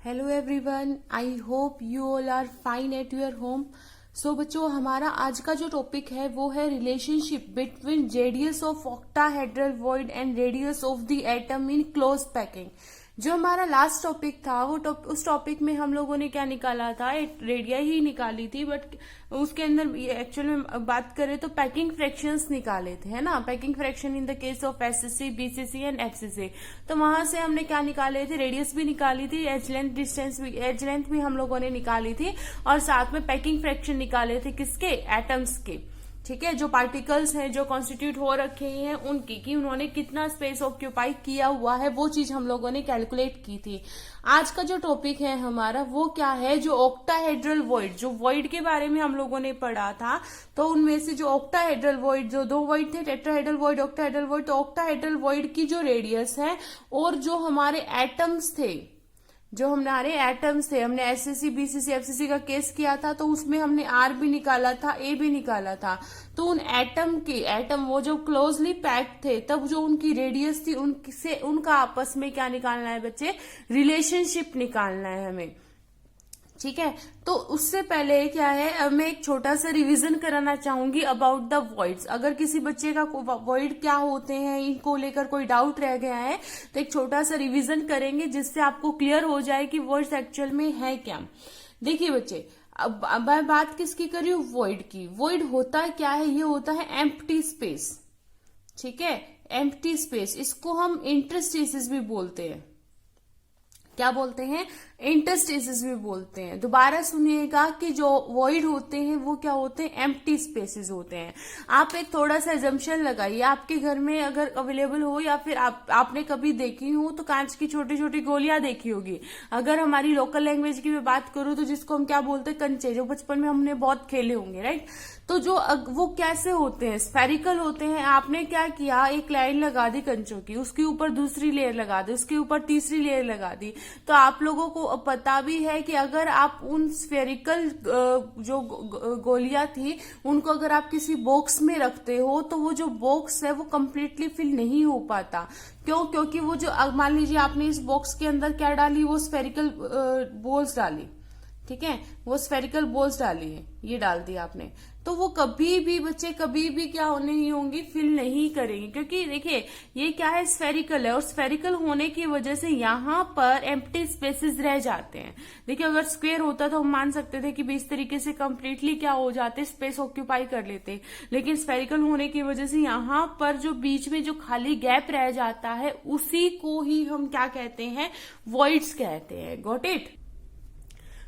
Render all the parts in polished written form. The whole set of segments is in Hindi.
Hello everyone, I hope you all are fine at your home. So बच्चों, हमारा आज का जो टॉपिक है वो है relationship between radius of octahedral void and radius of the atom in close packing. जो हमारा लास्ट टॉपिक था वो उस टॉपिक में हम लोगों ने क्या निकाला था, एक रेडिया ही निकाली थी, बट उसके अंदर एक्चुअल में बात करें तो पैकिंग फ्रैक्शंस निकाले थे, है ना। Packing fraction in the case of SSC, BCC and FCC. तो वहां से हमने क्या निकाले थे, रेडियस भी निकाली थी, एज लेंथ, डिस्टेंस भी, एज लेंथ भी हम लोगों ने निकाली थी, और साथ में पैकिंग फ्रैक्शन निकाले थे किसके, एटम्स के। ठीक है, जो पार्टिकल्स हैं जो कॉन्स्टिट्यूट हो रखे हैं उनकी, कि उन्होंने कितना स्पेस ऑक्यूपाई किया हुआ है, वो चीज हम लोगों ने कैलकुलेट की थी। आज का जो टॉपिक है हमारा वो क्या है, जो ऑक्टाहेड्रल वॉइड, जो वॉइड के बारे में हम लोगों ने पढ़ा था। तो उनमें से जो ऑक्टाहेड्रल वॉइड, जो दो वॉइड थे, टेट्राहेड्रल वॉइड, ऑक्टाहेड्रल वॉइड, तो ऑक्टाहेड्रल वॉइड की जो रेडियस है और जो हमारे एटम्स थे, जो हमारे एटम्स थे, हमने एसएससी, बीसीसी, एफसीसी का केस किया था, तो उसमें हमने आर भी निकाला था, ए भी निकाला था। तो उन एटम वो जो क्लोजली पैक्ड थे, तब जो उनकी रेडियस थी, उनसे उनका आपस में क्या निकालना है बच्चे, रिलेशनशिप निकालना है हमें। ठीक है, तो उससे पहले क्या है, मैं एक छोटा सा रिवीजन कराना चाहूंगी अबाउट द वॉइड्स। अगर किसी बच्चे का वॉइड क्या होते हैं, इनको लेकर कोई डाउट रह गया है, तो एक छोटा सा रिवीजन करेंगे जिससे आपको क्लियर हो जाए कि वॉइड्स एक्चुअल में है क्या। देखिए बच्चे, अब मैं बात किसकी कर रही हूँ, वॉइड की। वॉइड होता क्या है, ये होता है एम्प्टी स्पेस। ठीक है, एम्प्टी स्पेस, इसको हम इंटरस्टेसिस भी बोलते हैं। क्या बोलते हैं, इंटरस्टेसिस भी बोलते हैं। दोबारा सुनिएगा कि जो वॉइड होते हैं वो क्या होते हैं, एम्प्टी स्पेसेस होते हैं। आप एक थोड़ा सा एजम्पशन लगाइए, आपके घर में अगर अवेलेबल हो या फिर आपने कभी देखी हो तो कांच की छोटी छोटी गोलियां देखी होगी। अगर हमारी लोकल लैंग्वेज की मैं बात करूं तो जिसको हम क्या बोलते हैं, कंचे, जो बचपन में हमने बहुत खेले होंगे, राइट। तो जो वो कैसे होते हैं, स्फेरिकल होते हैं। आपने क्या किया, एक लाइन लगा दी कंचों की, उसके ऊपर दूसरी लेयर लगा दी, उसके ऊपर तीसरी लेयर लगा दी। तो आप लोगों को पता भी है कि अगर आप उन स्फेरिकल जो गोलियां थी उनको अगर आप किसी बॉक्स में रखते हो तो वो जो बॉक्स है वो कंप्लीटली फिल नहीं हो पाता। क्यों? क्योंकि वो जो, मान लीजिए आपने इस बॉक्स के अंदर क्या डाली, वो स्फेरिकल बॉल्स डाली। ठीक है, वो स्फेरिकल बॉल्स डाली है, ये डाल दिया आपने, तो वो कभी भी बच्चे, कभी भी क्या नहीं होंगी, फिल नहीं करेंगे। क्योंकि देखिए ये क्या है, स्फेरिकल है, और स्फेरिकल होने की वजह से यहाँ पर एम्प्टी स्पेसेस रह जाते हैं। देखिए अगर स्क्वायर होता तो हम मान सकते थे कि भी इस तरीके से कंप्लीटली क्या हो जाते, स्पेस ऑक्यूपाई कर लेते। लेकिन स्फेरिकल होने की वजह से यहाँ पर जो बीच में जो खाली गैप रह जाता है उसी को ही हम क्या कहते हैं, वॉइड्स कहते हैं। Got it.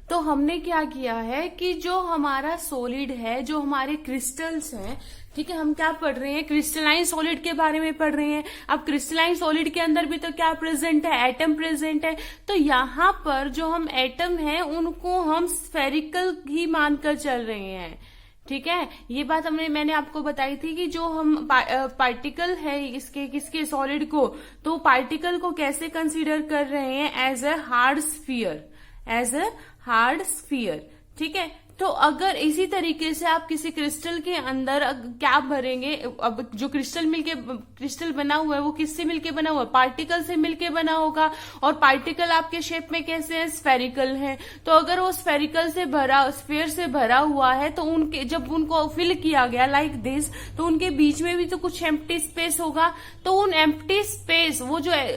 तो हमने क्या किया है कि जो हमारा सॉलिड है, जो हमारे क्रिस्टल्स हैं, ठीक है, हम क्या पढ़ रहे हैं, क्रिस्टलाइन सॉलिड के बारे में पढ़ रहे हैं। अब क्रिस्टलाइन सॉलिड के अंदर भी तो क्या प्रेजेंट है, एटम प्रेजेंट है। तो यहाँ पर जो हम एटम हैं उनको हम स्फेरिकल ही मानकर चल रहे हैं। ठीक है, ये बात मैंने आपको बताई थी कि जो हम पार्टिकल है इसके, किसके, सॉलिड को, तो पार्टिकल को कैसे कंसीडर कर रहे हैं, as a hard sphere, as a hard sphere. ठीक है, तो अगर इसी तरीके से आप किसी क्रिस्टल के अंदर क्या भरेंगे, अब जो क्रिस्टल बना हुआ है वो किससे मिलके बना हुआ है, पार्टिकल से मिलके बना होगा। और पार्टिकल आपके शेप में कैसे है, स्फेरिकल है। तो अगर वो स्फेरिकल से भरा, स्फीयर से भरा हुआ है, तो उनके जब उनको फिल किया गया लाइक दिस, तो उनके बीच में भी तो कुछ एम्प्टी स्पेस होगा। तो उन एम्प्टी स्पेस, वो जो है,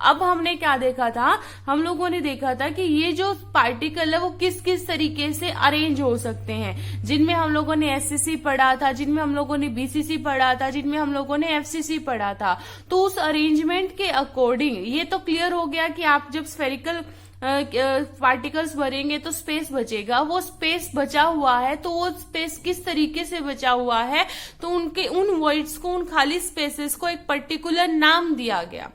अब हमने क्या देखा था, हम लोगों ने देखा था कि ये जो पार्टिकल है वो किस किस तरीके से अरेंज हो सकते हैं, जिनमें हम लोगों ने एससीसी पढ़ा था, जिनमें हम लोगों ने बीसीसी पढ़ा था, जिनमें हम लोगों ने एफसीसी पढ़ा था। तो उस अरेंजमेंट के अकॉर्डिंग ये तो क्लियर हो गया कि आप जब स्फेरिकल पार्टिकल्स भरेंगे तो स्पेस बचेगा। वो स्पेस बचा हुआ है, तो वो स्पेस किस तरीके से बचा हुआ है, तो उन वॉइड्स को, उन खाली स्पेसेस को एक पर्टिकुलर नाम दिया गया।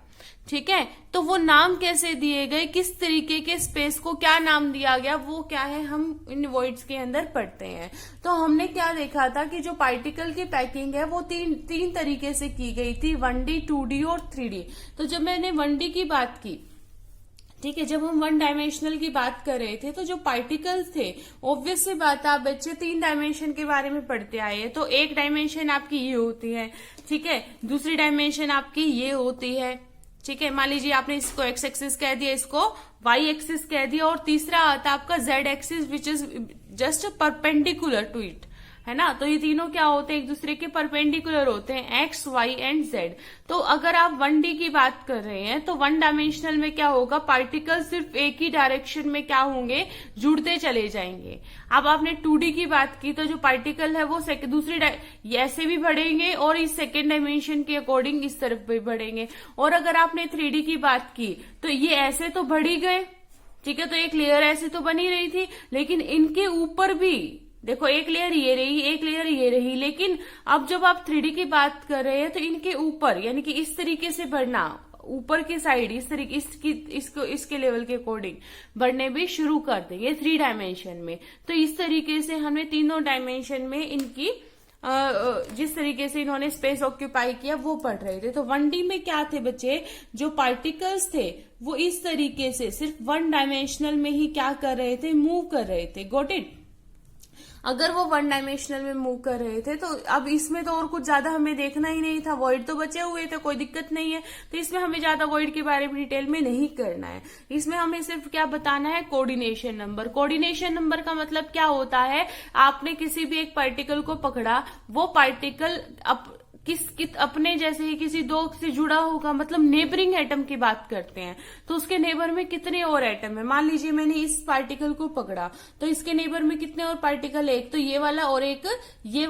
ठीक है, तो वो नाम कैसे दिए गए, किस तरीके के स्पेस को क्या नाम दिया गया, वो क्या है, हम इन वॉइड्स के अंदर पढ़ते हैं। तो हमने क्या देखा था कि जो पार्टिकल की पैकिंग है वो तीन तरीके से की गई थी, 1D, 2D और 3D। तो जब मैंने 1D की बात की, ठीक है, जब हम 1 डायमेंशनल की बात कर रहे थे, तो जो पार्टिकल्स थे, ऑब्वियस सी बात है, आप बच्चे 3 डायमेंशन के बारे में पढ़ते आए हैं। तो एक डायमेंशन आपकी ये होती है, ठीक है, दूसरी डायमेंशन आपकी ये होती है, ठीक है, मान लीजिए आपने इसको एक्स एक्सिस कह दिया, इसको वाई एक्सिस कह दिया, और तीसरा आता है आपका Z axis which is just perpendicular to it, है ना। तो ये तीनों क्या होते हैं, एक दूसरे के परपेंडिकुलर होते हैं, एक्स वाई एंड जेड। तो अगर आप 1D की बात कर रहे हैं तो 1 डायमेंशनल में क्या होगा, पार्टिकल सिर्फ एक ही डायरेक्शन में क्या होंगे, जुड़ते चले जाएंगे। अब आपने 2D की बात की तो जो पार्टिकल है वो दूसरी ऐसे भी बढ़ेंगे और इस सेकेंड डायमेंशन के अकॉर्डिंग इस तरफ भी बढ़ेंगे। और अगर आपने 3D की बात की तो ये ऐसे तो बढ़ ही गए, ठीक है, तो एक लेयर ऐसे तो बनी रही थी, लेकिन इनके ऊपर भी देखो एक लेयर ये रही, एक लेयर ये रही, लेकिन अब जब आप 3D की बात कर रहे हैं तो इनके ऊपर यानी कि इस तरीके से बढ़ना, ऊपर की साइड इस तरीके इसके लेवल के अकॉर्डिंग बढ़ने भी शुरू कर देंगे 3 डायमेंशन में। तो इस तरीके से हमें तीनों डायमेंशन में इनकी जिस तरीके से इन्होंने स्पेस ऑक्यूपाई किया वो पढ़ रहे थे। तो 1D में क्या थे बच्चे, जो पार्टिकल्स थे वो इस तरीके से सिर्फ 1 डायमेंशनल में ही क्या कर रहे थे, मूव कर रहे थे। Got it. अगर वो 1 डायमेंशनल में मूव कर रहे थे तो अब इसमें तो और कुछ ज्यादा हमें देखना ही नहीं था, वॉइड तो बचे हुए थे, कोई दिक्कत नहीं है। तो इसमें हमें ज्यादा वॉइड के बारे में डिटेल में नहीं करना है, इसमें हमें सिर्फ क्या बताना है, कोऑर्डिनेशन नंबर। कोऑर्डिनेशन नंबर का मतलब क्या होता है, आपने किसी भी एक पार्टिकल को पकड़ा, वो पार्टिकल अपने जैसे ही किसी दो से जुड़ा होगा, मतलब नेबरिंग एटम की बात करते हैं, तो उसके नेबर में कितने और एटम है। मान लीजिए मैंने इस पार्टिकल को पकड़ा तो इसके नेबर में कितने और पार्टिकल है, एक तो ये वाला और एक ये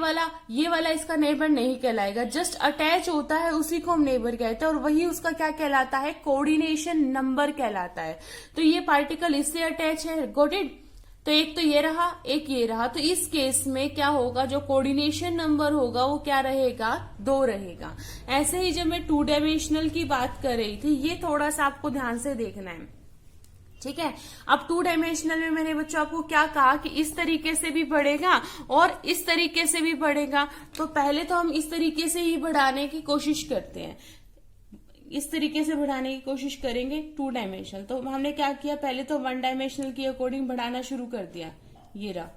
वाला इसका नेबर नहीं कहलाएगा, जस्ट अटैच होता है, उसी को हम नेबर कहते हैं, और वही उसका क्या कहलाता है, कोऑर्डिनेशन नंबर कहलाता है। तो ये पार्टिकल इससे अटैच है, गॉट इट। तो एक तो ये रहा, एक ये रहा, तो इस केस में क्या होगा, जो कोऑर्डिनेशन नंबर होगा वो क्या रहेगा, 2 रहेगा। ऐसे ही जब मैं 2 डायमेंशनल की बात कर रही थी, ये थोड़ा सा आपको ध्यान से देखना है, ठीक है। अब 2 डायमेंशनल में मैंने बच्चों आपको क्या कहा कि इस तरीके से भी बढ़ेगा और इस तरीके से भी बढ़ेगा। तो पहले तो हम इस तरीके से ही बढ़ाने की कोशिश करते हैं, इस तरीके से बढ़ाने की कोशिश करेंगे 2 डायमेंशनल। तो हमने क्या किया, पहले तो 1 डायमेंशनल के अकॉर्डिंग बढ़ाना शुरू कर दिया, ये रहा,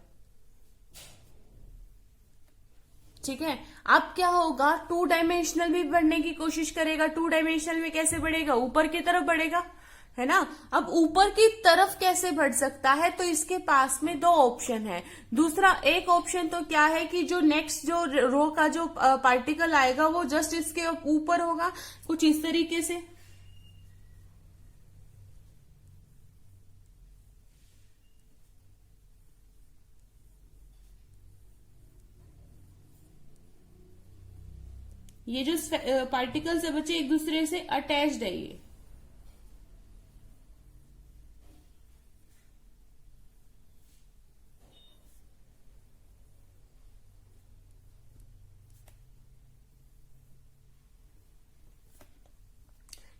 ठीक है। अब क्या होगा, 2 डायमेंशनल भी बढ़ने की कोशिश करेगा। 2 डायमेंशनल में कैसे बढ़ेगा, ऊपर की तरफ बढ़ेगा, है ना। अब ऊपर की तरफ कैसे बढ़ सकता है, तो इसके पास में 2 ऑप्शन है। दूसरा एक ऑप्शन तो क्या है कि जो नेक्स्ट जो रो का जो पार्टिकल आएगा वो जस्ट इसके ऊपर होगा, कुछ इस तरीके से, ये जो पार्टिकल्स है बच्चे एक दूसरे से अटैच्ड है ये,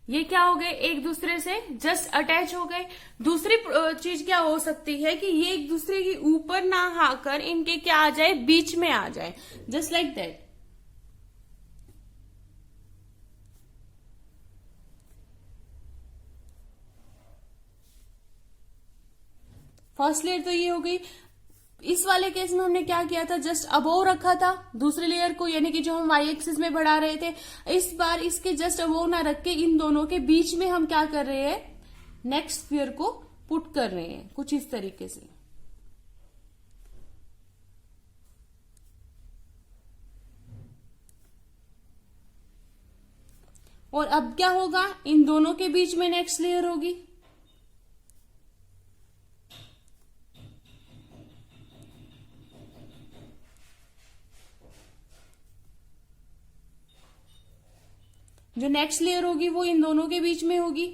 ये क्या हो गए, एक दूसरे से जस्ट अटैच हो गए। दूसरी चीज क्या हो सकती है कि ये एक दूसरे के ऊपर ना आकर इनके क्या आ जाए, बीच में आ जाए, just like that. First layer तो ये हो गई। इस वाले केस में हमने क्या किया था, जस्ट अबोव रखा था दूसरी लेयर को, यानी कि जो हम वाई एक्सिस में बढ़ा रहे थे। इस बार इसके जस्ट अबोव ना रख के इन दोनों के बीच में हम क्या कर रहे हैं, नेक्स्ट स्फीयर को पुट कर रहे हैं, कुछ इस तरीके से। और अब क्या होगा, इन दोनों के बीच में नेक्स्ट लेयर होगी, जो नेक्स्ट लेयर होगी वो इन दोनों के बीच में होगी।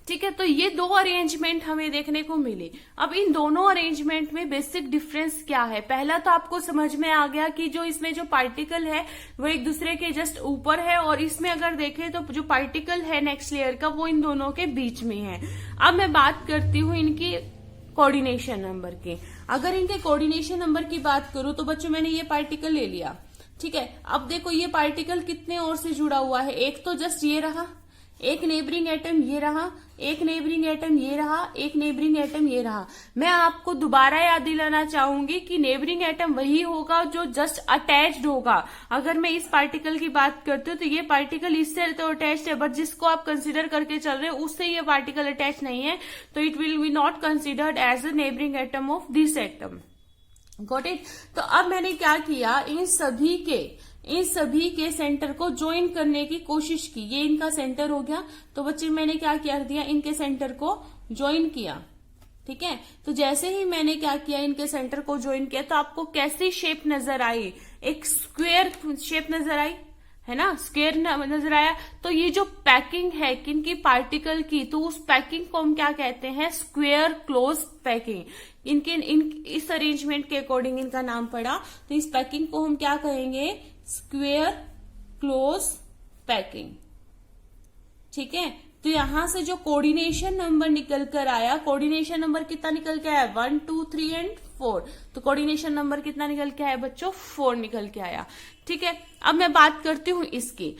ठीक है, तो ये 2 अरेंजमेंट हमें देखने को मिले। अब इन दोनों अरेंजमेंट में बेसिक डिफरेंस क्या है, पहला तो आपको समझ में आ गया कि जो इसमें जो पार्टिकल है वो एक दूसरे के जस्ट ऊपर है, और इसमें अगर देखें तो जो पार्टिकल है नेक्स्ट लेयर का वो इन दोनों के बीच में है। अब मैं बात करती हूँ इनकी कोऑर्डिनेशन नंबर की। अगर इनके कोऑर्डिनेशन नंबर की बात करूं तो बच्चों मैंने ये पार्टिकल ले लिया, ठीक है। अब देखो ये पार्टिकल कितने और से जुड़ा हुआ है, एक तो जस्ट ये रहा, एक नेबरिंग एटम ये रहा, एक नेबरिंग एटम ये रहा, एक नेबरिंग एटम ये रहा। मैं आपको दोबारा याद दिलाना चाहूंगी कि नेबरिंग एटम वही होगा जो जस्ट अटैच्ड होगा। अगर मैं इस पार्टिकल की बात करती हूँ तो ये पार्टिकल इससे तो अटैच्ड है, बट जिसको आप कंसीडर करके चल रहे हो उससे ये पार्टिकल अटैच नहीं है, तो it will be not considered as a neighbouring atom of this atom. Got it. तो अब मैंने क्या किया, इन सभी के सेंटर को ज्वाइन करने की कोशिश की। ये इनका सेंटर हो गया, तो बच्चे मैंने क्या कर दिया, इनके सेंटर को ज्वाइन किया। ठीक है, तो जैसे ही मैंने क्या किया, इनके सेंटर को ज्वाइन किया, तो आपको कैसी शेप नजर आई, एक स्क्वायर शेप नजर आई, है ना, स्क्वायर नजर आया। तो ये जो पैकिंग है किनकी, पार्टिकल की, तो उस पैकिंग को हम क्या कहते हैं, स्क्वायर क्लोज पैकिंग। इस अरेंजमेंट के अकॉर्डिंग इनका नाम पड़ा, तो इस पैकिंग को हम क्या कहेंगे, स्क्वायर क्लोज पैकिंग। ठीक है, तो यहां से जो कोऑर्डिनेशन नंबर निकल कर आया, कोऑर्डिनेशन नंबर कितना निकल के आया, 1 2 3 एंड 4। तो कोऑर्डिनेशन नंबर कितना निकल के आया बच्चों, 4 निकल के आया। ठीक है, अब मैं बात करती हूँ इसकी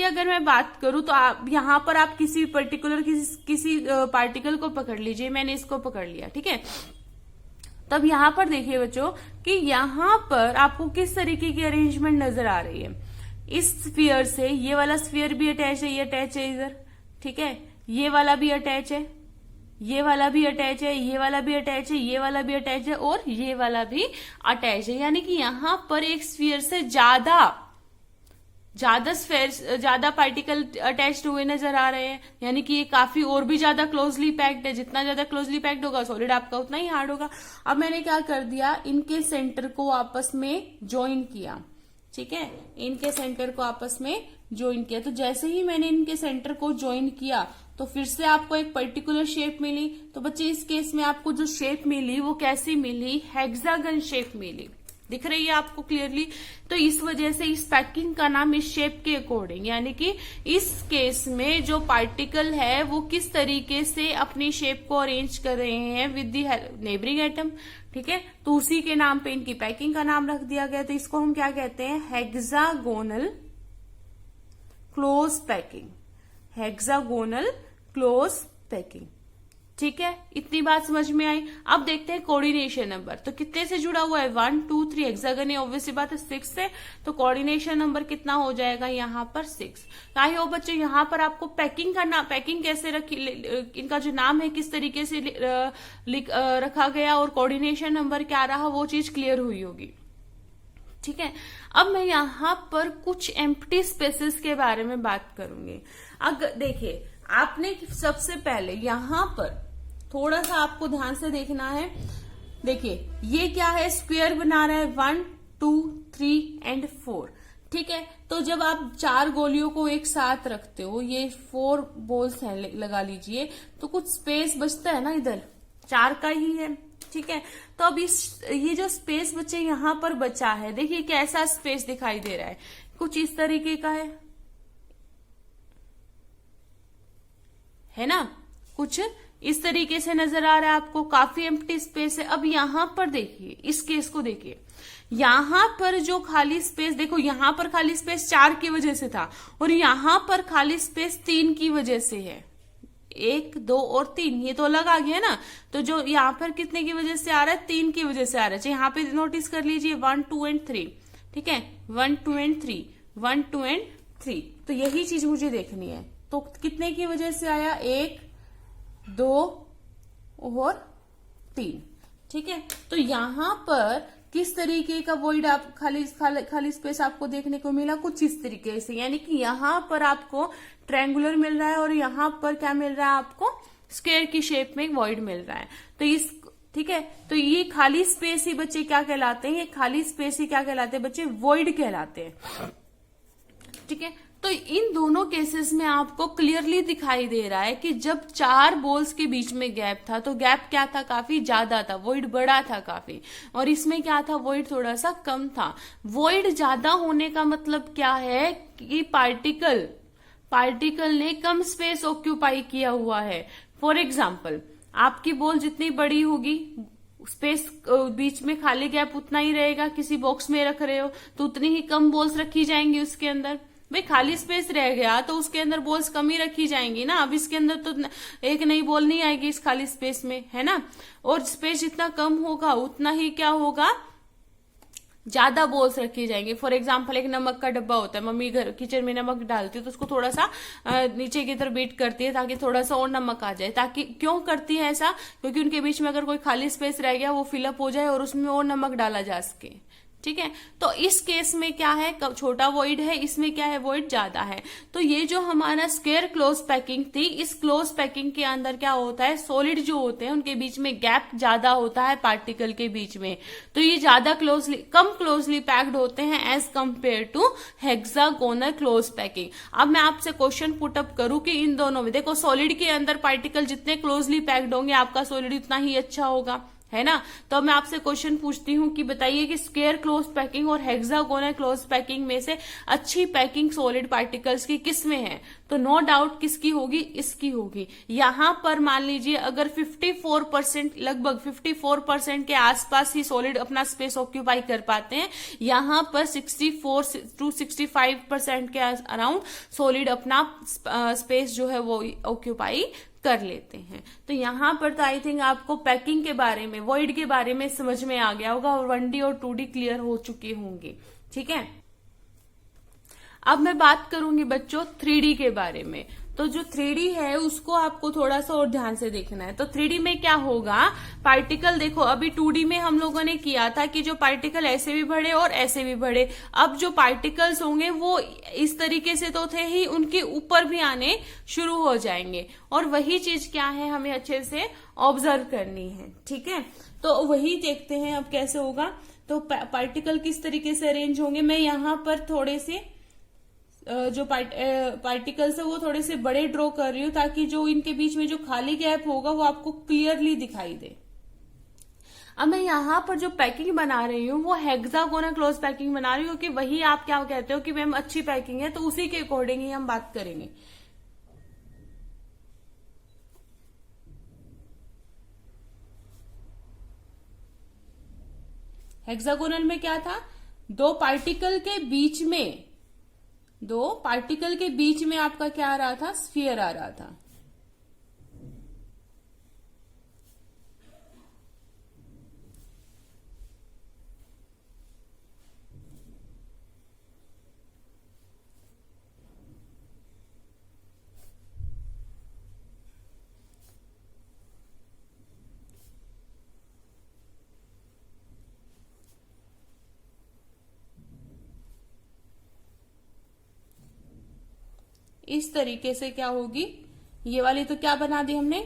अगर मैं बात करूं तो आप यहां पर आप किसी पर्टिकुलर किसी पार्टिकल को पकड़ लीजिए, मैंने इसको पकड़ लिया। ठीक है, तब यहां पर देखिए बच्चों कि यहां पर आपको किस तरीके की अरेंजमेंट नजर आ रही है। इस स्फीयर से ये वाला स्फीयर भी अटैच है, ये अटैच है इधर। ठीक है, ये वाला भी अटैच है, ये वाला भी अटैच है, ये वाला भी अटैच है, ये वाला भी अटैच है, और ये वाला भी अटैच है। यानी कि यहां पर एक स्फीयर से ज्यादा पार्टिकल अटैच्ड हुए नजर आ रहे हैं। यानी कि ये काफी और भी ज्यादा क्लोजली पैक्ड है। जितना ज्यादा क्लोजली पैक्ड होगा सॉलिड आपका उतना ही हार्ड होगा। अब मैंने क्या कर दिया, इनके सेंटर को आपस में ज्वाइन किया। ठीक है, इनके सेंटर को आपस में ज्वाइन किया। तो जैसे ही मैंने इनके सेंटर को ज्वाइन किया तो फिर से आपको एक पर्टिकुलर शेप मिली। तो बच्चे इस केस में आपको जो शेप मिली वो कैसी मिली, हेक्सागन शेप मिली। दिख रही है आपको क्लियरली। तो इस वजह से इस पैकिंग का नाम इस शेप के अकॉर्डिंग, यानी कि इस केस में जो पार्टिकल है वो किस तरीके से अपनी शेप को अरेंज कर रहे हैं विद दी नेबरिंग एटम। ठीक है, तो उसी के नाम पे इनकी पैकिंग का नाम रख दिया गया। तो इसको हम क्या कहते हैं, hexagonal close packing, hexagonal close packing. ठीक है, इतनी बात समझ में आई। अब देखते हैं कोऑर्डिनेशन नंबर, तो कितने से जुड़ा हुआ है, 1 2 3 हेक्सागन है, ऑब्वियसली बात है 6 से। तो कोऑर्डिनेशन नंबर कितना हो जाएगा यहाँ पर 6। आई होप बच्चों यहाँ पर आपको पैकिंग का नाम, पैकिंग कैसे रखी, इनका जो नाम है किस तरीके से रखा गया और कोऑर्डिनेशन नंबर क्या रहा, वो चीज क्लियर हुई होगी। ठीक है, अब मैं यहाँ पर कुछ एम्प्टी स्पेसेस के बारे में बात करूंगी। अगर देखिए, आपने सबसे पहले यहाँ पर थोड़ा सा आपको ध्यान से देखना है। देखिए ये क्या है, स्क्वायर बना रहा है, 1 2 3 एंड 4। ठीक है, तो जब आप 4 गोलियों को एक साथ रखते हो, ये 4 बॉल्स हैं लगा लीजिए, तो कुछ स्पेस बचता है ना, इधर 4 का ही है। ठीक है, तो अब ये जो स्पेस बच्चे यहाँ पर बचा है, देखिए कैसा स्पेस दिखाई दे रहा है, कुछ इस तरीके का है ना, कुछ इस तरीके से नजर आ रहा है आपको, काफी एम्प्टी स्पेस है। अब यहां पर देखिए, इस केस को देखिए, यहां पर जो खाली स्पेस, देखो यहां पर खाली स्पेस 4 की वजह से था, और यहां पर खाली स्पेस 3 की वजह से है। 1 2 और 3, ये तो अलग आ गया ना। तो जो यहाँ पर कितने की वजह से आ रहा है, 3 की वजह से आ रहा है। यहाँ पे नोटिस कर लीजिए 1 2 एंड 3। ठीक है, 1 2 एंड 3, 1 2 एंड 3। तो यही चीज मुझे देखनी है। तो कितने की वजह से आया, 1 2 और 3। ठीक है, तो यहां पर किस तरीके का वॉइड आप खाली स्पेस आपको देखने को मिला, कुछ इस तरीके से। यानी कि यहां पर आपको ट्रायंगुलर मिल रहा है और यहां पर क्या मिल रहा है आपको, स्क्वायर की शेप में वॉइड मिल रहा है। तो इस, ठीक है, तो ये खाली स्पेस ही बच्चे क्या कहलाते हैं, ये खाली स्पेस ही क्या कहलाते हैं बच्चे, वॉइड कहलाते हैं। ठीक है, तो इन दोनों केसेस में आपको क्लियरली दिखाई दे रहा है कि जब 4 बॉल्स के बीच में गैप था, तो गैप क्या था, काफी ज्यादा था, वॉइड बड़ा था काफी, और इसमें क्या था, वॉइड थोड़ा सा कम था। वॉइड ज्यादा होने का मतलब क्या है कि पार्टिकल ने कम स्पेस ऑक्यूपाई किया हुआ है। फॉर एग्जाम्पल, आपकी बॉल जितनी बड़ी होगी, स्पेस बीच में खाली गैप उतना ही रहेगा। किसी बॉक्स में रख रहे हो तो उतनी ही कम बॉल्स रखी जाएंगी उसके अंदर, भाई खाली स्पेस रह गया तो उसके अंदर बॉल्स कम ही रखी जाएंगी ना। अब इसके अंदर तो एक नई बॉल नहीं आएगी इस खाली स्पेस में, है ना। और स्पेस जितना कम होगा उतना ही क्या होगा, ज्यादा बॉल्स रखी जाएंगी। फॉर एग्जाम्पल एक नमक का डब्बा होता है, मम्मी घर किचन में नमक डालती है तो उसको थोड़ा सा नीचे की तरफ बीट करती है ताकि थोड़ा सा और नमक आ जाए। ताकि क्यों करती है ऐसा, क्योंकि उनके बीच में अगर कोई खाली स्पेस रह गया वो फिलअप हो जाए और उसमें और नमक डाला जा सके। ठीक है, तो इस केस में क्या है, छोटा वॉइड है, इसमें क्या है, वॉइड ज्यादा है। तो ये जो हमारा स्क्वायर क्लोज पैकिंग थी, इस क्लोज पैकिंग के अंदर क्या होता है, सॉलिड जो होते हैं उनके बीच में गैप ज्यादा होता है पार्टिकल के बीच में। तो ये ज्यादा कम क्लोजली पैक्ड होते हैं as compare to hexagonal close packing. अब मैं आपसे क्वेश्चन पुट अप करूं कि इन दोनों में देखो, सॉलिड के अंदर पार्टिकल जितने क्लोजली पैक्ड होंगे आपका सॉलिड उतना ही अच्छा होगा, है ना। तो अब मैं आपसे क्वेश्चन पूछती हूँ कि बताइए कि स्क्वायर क्लोज पैकिंग और हेक्सागोनल क्लोज पैकिंग में से अच्छी पैकिंग सॉलिड पार्टिकल्स की किस में है। तो नो डाउट किसकी होगी, इसकी होगी। यहां पर मान लीजिए अगर 54% लगभग 54% के आसपास ही सॉलिड अपना स्पेस ऑक्यूपाई कर पाते हैं, यहां पर 64 to 65% के अराउंड सॉलिड अपना स्पेस जो है वो ऑक्यूपाई कर लेते हैं। तो यहां पर तो आई थिंक आपको पैकिंग के बारे में, वॉइड के बारे में समझ में आ गया होगा और 1D और 2D क्लियर हो चुके होंगे। ठीक है, अब मैं बात करूंगी बच्चों 3D के बारे में। तो जो 3D है उसको आपको थोड़ा सा और ध्यान से देखना है। तो 3D में क्या होगा, पार्टिकल देखो अभी 2D में हम लोगों ने किया था कि जो पार्टिकल ऐसे भी बढ़े और ऐसे भी बढ़े। अब जो पार्टिकल्स होंगे वो इस तरीके से तो थे ही, उनके ऊपर भी आने शुरू हो जाएंगे। और वही चीज क्या है हमें अच्छे से ऑब्जर्व करनी है। ठीक है, तो वही देखते हैं अब कैसे होगा। तो पार्टिकल किस तरीके से अरेंज होंगे, मैं यहाँ पर थोड़े से जो पार्टिकल्स है वो थोड़े से बड़े ड्रॉ कर रही हूँ ताकि जो इनके बीच में जो खाली गैप होगा वो आपको क्लियरली दिखाई दे। अब मैं यहाँ पर जो पैकिंग बना रही हूँ वो हेक्सागोनल क्लोज पैकिंग बना रही हूँ कि वही आप क्या कहते हो कि मैम अच्छी पैकिंग है, तो उसी के अकॉर्डिंग ही हम बात करेंगे। हेक्सागोनल में क्या था, दो पार्टिकल के बीच में आपका क्या आ रहा था, स्फीयर आ रहा था। इस तरीके से क्या होगी, ये वाली तो क्या बना दी हमने,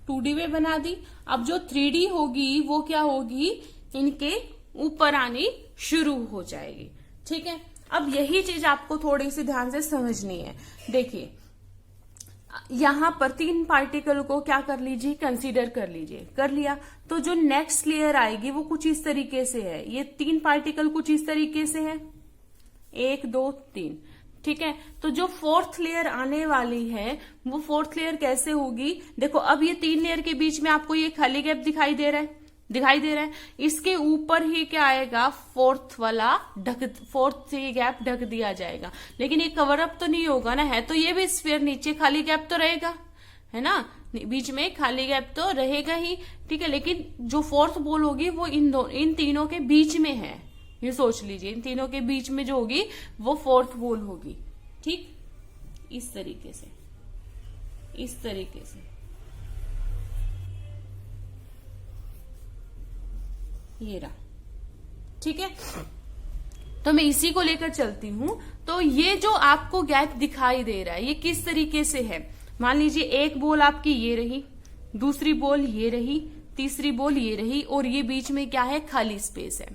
2D में बना दी। अब जो 3D होगी वो क्या होगी, इनके ऊपर आनी शुरू हो जाएगी। ठीक है, अब यही चीज आपको थोड़ी सी ध्यान से समझनी है। देखिए यहां पर 3 पार्टिकल को क्या कर लीजिए, कंसीडर कर लीजिए, कर लिया। तो जो नेक्स्ट लेयर आएगी वो कुछ इस तरीके से है। ये 3 पार्टिकल कुछ इस तरीके से है, 1 2 3। ठीक है, तो जो 4th लेयर आने वाली है वो 4th लेयर कैसे होगी, देखो अब ये 3 लेयर के बीच में आपको ये खाली गैप दिखाई दे रहा है। इसके ऊपर ही क्या आएगा, 4th से ये गैप ढक दिया जाएगा। लेकिन ये कवर अप तो नहीं होगा ना, है तो ये भी स्फीयर, नीचे खाली गैप तो रहेगा, है ना, बीच में खाली गैप तो रहेगा ही। ठीक है, लेकिन जो 4th बॉल होगी वो इन तीनों के बीच में है। ये सोच लीजिए, इन तीनों के बीच में जो होगी वो 4th बॉल होगी। ठीक, इस तरीके से ये रहा। ठीक है, तो मैं इसी को लेकर चलती हूं। तो ये जो आपको गैप दिखाई दे रहा है ये किस तरीके से है, मान लीजिए एक बॉल आपकी ये रही, दूसरी बॉल ये रही, तीसरी बॉल ये रही, और ये बीच में क्या है, खाली स्पेस है।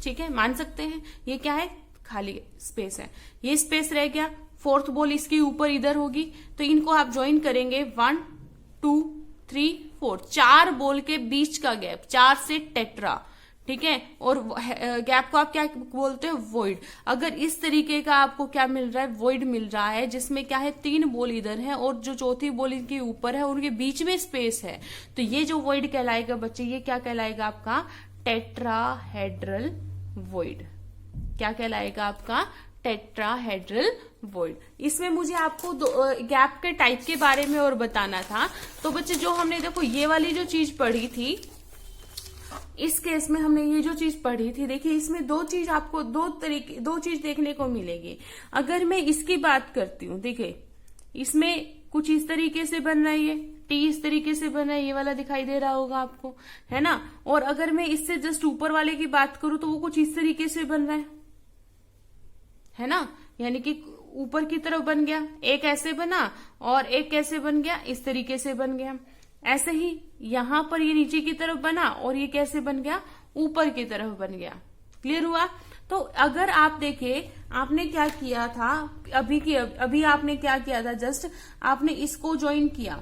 ठीक है, मान सकते हैं ये क्या है, खाली स्पेस है। ये स्पेस रह गया, 4th बॉल इसके ऊपर इधर होगी, तो इनको आप ज्वाइन करेंगे 1 2 3 4, 4 बॉल के बीच का गैप, 4 से टेट्रा। ठीक है, और गैप को आप क्या बोलते हैं, वॉइड। अगर इस तरीके का आपको क्या मिल रहा है, वॉइड मिल रहा है, जिसमें क्या है 3 बॉल इधर है और जो चौथी बॉल इनके ऊपर है, उनके बीच में स्पेस है, तो ये जो वॉइड कहलाएगा बच्चे, ये क्या कहलाएगा आपका, टेट्राहेड्रल वॉइड। क्या कहलाएगा आपका, टेट्राहेड्रल वॉइड। इसमें मुझे आपको गैप के टाइप के बारे में और बताना था। तो बच्चे जो हमने देखो ये वाली जो चीज पढ़ी थी, इस केस में हमने ये जो चीज पढ़ी थी, देखिए इसमें दो चीज देखने को मिलेगी। अगर मैं इसकी बात करती हूँ, देखिए इसमें कुछ इस तरीके से बन रहा है, ये टी इस तरीके से बन रहा है, ये वाला दिखाई दे रहा होगा आपको, है ना। और अगर मैं इससे जस्ट ऊपर वाले की बात करूं तो वो कुछ इस तरीके से बन रहा है ना, यानी कि ऊपर की तरफ बन गया, एक ऐसे बना और एक कैसे बन गया, इस तरीके से बन गया। ऐसे ही यहां पर ये नीचे की तरफ बना और ये कैसे बन गया, ऊपर की तरफ बन गया। क्लियर हुआ। तो अगर आप देखें, आपने क्या किया था, अभी आपने क्या किया था, जस्ट आपने इसको ज्वाइन किया,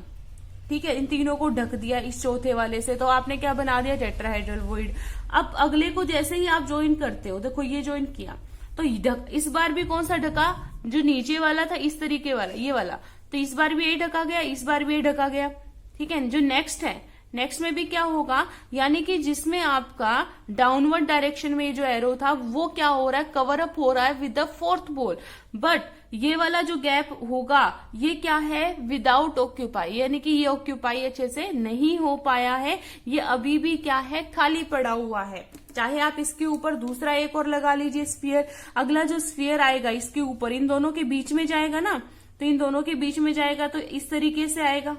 ठीक है, इन तीनों को ढक दिया इस चौथे वाले से, तो आपने क्या बना दिया, टेट्राहेड्रल वॉइड। अब अगले को जैसे ही आप ज्वाइन करते हो, देखो ये ज्वाइन किया तो इस बार भी कौन सा ढका, जो नीचे वाला था इस तरीके वाला, ये वाला, तो इस बार भी ये ढका गया, इस बार भी ये ढका गया, ठीक है। जो नेक्स्ट है, नेक्स्ट में भी क्या होगा, यानी कि जिसमें आपका डाउनवर्ड डायरेक्शन में जो एरो था वो क्या हो रहा है, कवर अप हो रहा है with the fourth ball. But ये वाला जो गैप होगा ये क्या है, विदाउट ऑक्यूपाई, यानी कि ये ऑक्यूपाई अच्छे से नहीं हो पाया है, ये अभी भी क्या है, खाली पड़ा हुआ है। चाहे आप इसके ऊपर दूसरा एक और लगा लीजिए स्फीयर, अगला जो स्फीयर आएगा इसके ऊपर इन दोनों के बीच में जाएगा ना, तो इन दोनों के बीच में जाएगा तो इस तरीके से आएगा,